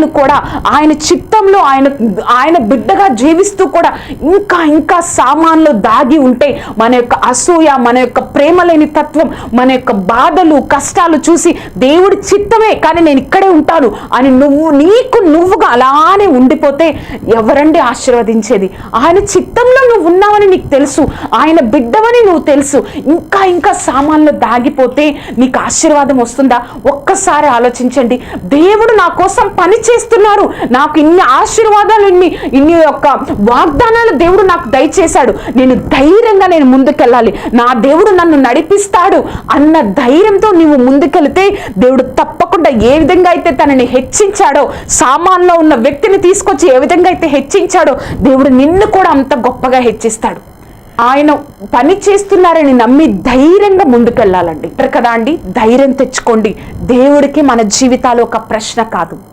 నేను కూడా ఆయన చిత్తంలో ఆయన బిడ్డగా జీవిస్తూ కూడా ఇంకా ఇంకా సామాన్లు దాగి ఉంటే మన యొక్క అసూయ, మన యొక్క ప్రేమ లేని తత్వం, మన యొక్క బాధలు కష్టాలు చూసి దేవుడి చిత్తమే కానీ నేను ఇక్కడే ఉంటాను అని నువ్వుగా అలానే ఉండిపోతే ఎవరండి ఆశీర్వదించేది? ఆయన చిత్తంలో నువ్వు ఉన్నావని నీకు తెలుసు, ఆయన బిడ్డవని నువ్వు తెలుసు, ఇంకా ఇంకా సామాన్లు దాగిపోతే నీకు ఆశీర్వాదం వస్తుందా? ఒక్కసారి ఆలోచించండి. దేవుడు నా కోసం పని చేస్తున్నారు, నాకు ఇన్ని ఆశీర్వాదాలు, ఇన్ని యొక్క వాగ్దానాలు దేవుడు నాకు దయచేశాడు, నేను ధైర్యంగా ముందుకెళ్ళాలి, నా దేవుడు నన్ను నడిపిస్తాడు అన్న ధైర్యంతో నీవు ముందుకెళ్తే దేవుడు తప్పకుండా ఏ విధంగా అయితే తనని హెచ్చించాడో, సామాన్లో ఉన్న వ్యక్తిని తీసుకొచ్చి ఏ విధంగా అయితే హెచ్చించాడో దేవుడు నిన్ను కూడా అంత గొప్పగా హెచ్చిస్తాడు. ఆయన పని చేస్తున్నారని నమ్మి ధైర్యంగా ముందుకెళ్ళాలండి కదా అండి. ధైర్యం తెచ్చుకోండి. దేవుడికి మన జీవితాలు ఒక ప్రశ్న కాదు.